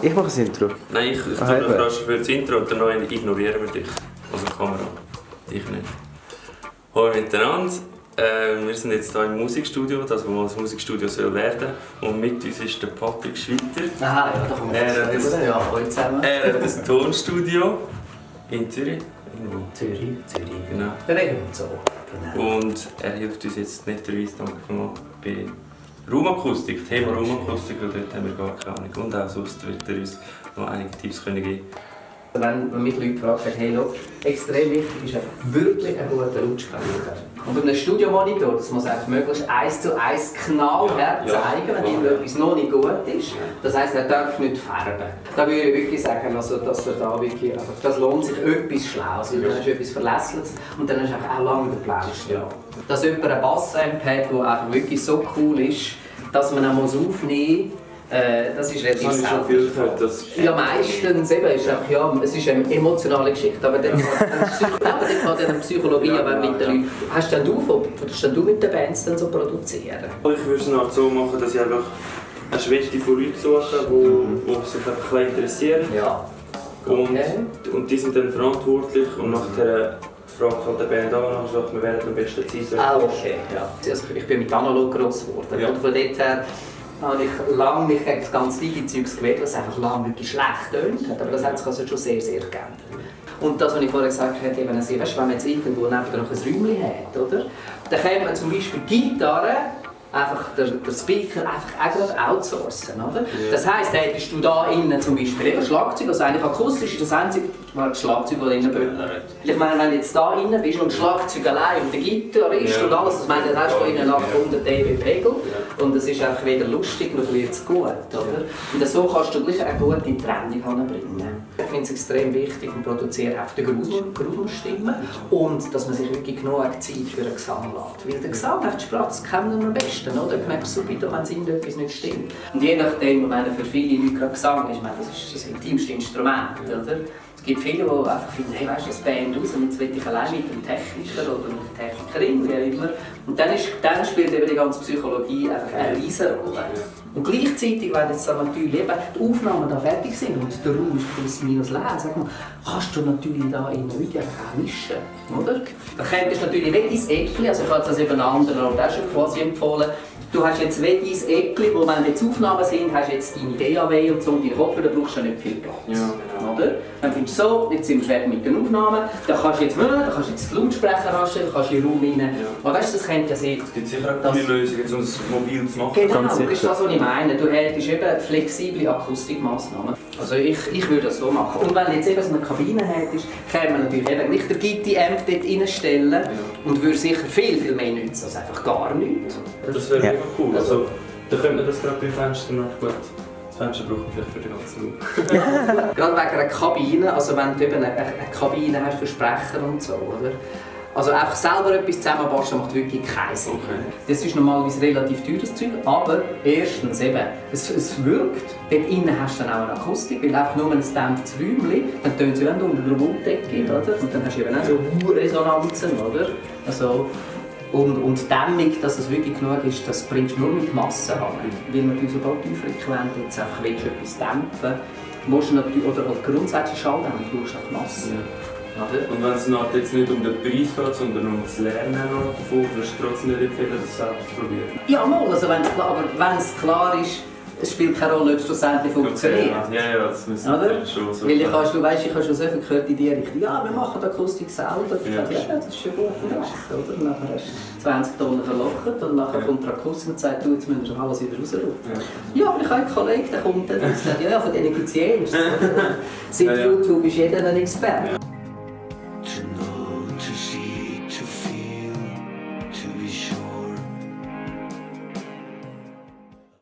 Ich mache das Intro. Nein, ich tue noch rasch für das Intro und dann ignorieren wir dich. Also die Kamera. Dich nicht. Hallo miteinander. Wir sind jetzt hier im Musikstudio, das wo das Musikstudio soll werden. Und mit uns ist der Patrick Schwitter. Aha, ja, da kommen wir ja, hallo zusammen. Er hat ein Tonstudio in Zürich. Zürich. Genau. Dann reden wir so. Genau. Und er hilft uns jetzt netterweise bei Raumakustik, Thema Raumakustik, und dort haben wir gar keine Ahnung. Und auch sonst wird er uns noch einige Tipps geben können. Wenn mich Leute fragen, hey, look, extrem wichtig ist einfach wirklich ein guter Lautsprecher. Und bei einem Studiomonitor, das muss einfach möglichst 1:1 knallhart zeigen, wenn irgendetwas noch nicht gut ist. Das heisst, er darf nicht färben. Da würde ich wirklich sagen, also, dass er da wirklich, also, das lohnt sich etwas Schlaues, weil dann hast du etwas Verlässliches und dann hast du auch lange den Plausch. Dass jemand einen Bass-Amp hat, der einfach wirklich so cool ist, dass man ihn aufnehmen muss. Das ist relativ selten. Ja, meistens eben, ist einfach, ja, es ist eine emotionale Geschichte, aber dann kann dann Psychologie aber mit den Leuten. Hast denn du mit den Bands dann so produzieren? Ich würde es noch so machen, dass ich einfach eine Schwester von Leuten suche, die sich einfach ein interessieren. Ja. Okay. Und die sind dann verantwortlich und nachher fragt halt die Band an und sagt, wir werden am besten Zeit. Ah, okay, ja. Also ich bin mit analog gross geworden. Ja. Und von dort her habe ich lange mich gegen das ganze Digi-Zeugs gewehrt, was einfach lange wirklich schlecht tönt hat. Aber das hat sich also schon sehr, sehr geändert. Und das, was ich vorher gesagt habe, eben, also, weißt, wenn man jetzt irgendwo neben noch ein Räumchen hat, oder? Dann kann man zum Beispiel Gitarre, einfach der Speaker einfach auch outsourcen, oder? Yeah. Das heisst, hättest du da innen zum Beispiel eben Schlagzeug, also eigentlich akustisch ist das einzige Schlagzeug, das innen böllert. Ich meine, wenn du jetzt da innen bist und Schlagzeug allein und der Gitarrist und alles, das meine, dann hast du innen 800 dB Pegel und es ist einfach weder lustig noch wird es gut, oder? Und so kannst du gleich eine gute Trennung bringen. Ich finde es extrem wichtig und produziere auch die Gruselstimme und dass man sich wirklich genug Zeit für den Gesang lässt. Weil der Gesang, die Sprache, das kennen wir am besten, oder? Du merkst subito, wenn irgendetwas nicht stimmt. Und je nachdem, ich meine, für viele Leute gerade Gesang ist, ich meine, das ist das intimste Instrument, oder? Es gibt viele, die einfach finden, hey, weißt du, das Band raus, und jetzt will ich allein mit dem Techniker oder mit der Technikerin, wie auch immer. Und dann spielt eben die ganze Psychologie einfach eine riesige Rolle. Und gleichzeitig, wenn jetzt natürlich eben die Aufnahmen da fertig sind und der Raum ist plus minus leer, sag mal, kannst du natürlich da in Video auch mischen, oder? Da könntest du natürlich wie dein Eckchen, also ich habe das eben anderen auch schon quasi empfohlen, du hast jetzt wie dein Eckchen, wo wenn jetzt Aufnahmen sind, hast du jetzt deine DAW und so und deine Kopfhörer, da brauchst du nicht viel Platz. Ja, genau. Oder? Dann findest du so, jetzt sind wir fertig mit den Aufnahmen, dann kannst du jetzt die Lautsprecher anstellen, dann kannst du in den Raum rein. Ja. Aber weißt du, das könnte ja sehr... Es gibt sicher auch eine Lösung, um es mobil zu machen. Genau, das ist das, was ich meine. Du hättest eben flexible Akustikmaßnahmen. Also ich würde das so machen. Und wenn du jetzt eben so eine Kabine hättest, kann man natürlich eben nicht den Gitti-Amp dort reinstellen und würde sicher viel mehr nutzen als einfach gar nichts. Das wäre mega cool. Also, da könnte man das gerade beim Fenster noch gut. Das Fenster braucht man vielleicht für den ganzen Raum. Gerade wegen einer Kabine, also wenn du eben eine Kabine hast für Sprecher und so, oder? Also einfach selber etwas zusammenbasteln macht wirklich keinen Sinn. Okay. Das ist normalerweise relativ teures Zeug, aber erstens eben, es wirkt. Dort innen hast du dann auch eine Akustik, weil einfach nur ein gedämpftes Räumchen, dann tönt es, wenn du unter der Wolldecke, oder? Und dann hast du eben auch so Resonanzen, oder? Also, und Dämmung, dass es wirklich genug ist, das bringst du nur mit Masse an. Weil natürlich sobald du frequent jetzt einfach etwas dämpfen willst, oder grundsätzlich Schalldämpfen, brauchst du auch Masse. Ja. Und wenn es jetzt nicht um den Preis geht, sondern um das Lernen davon, würdest du trotzdem nicht empfehlen, das selbst zu probieren? Ja, mal, also aber wenn es klar ist, es spielt keine Rolle, ob es schlussendlich funktioniert. Ja, das müssen wir schon so. Weil ich habe schon so viel gehört in die Richtung, ja, wir machen die Akustik selber. Ja, das ist schon gut gemacht, oder? Und nachher hast du 20 Tonnen verlochert und nachher kommt der Akustik und sagt, du, jetzt müssen wir schon alles wieder rausrücken. Ja, aber ich habe einen Kollegen, der kommt dann und sagt, ja, von denen gibt es jenes. Seit YouTube ist jeder ein Experte.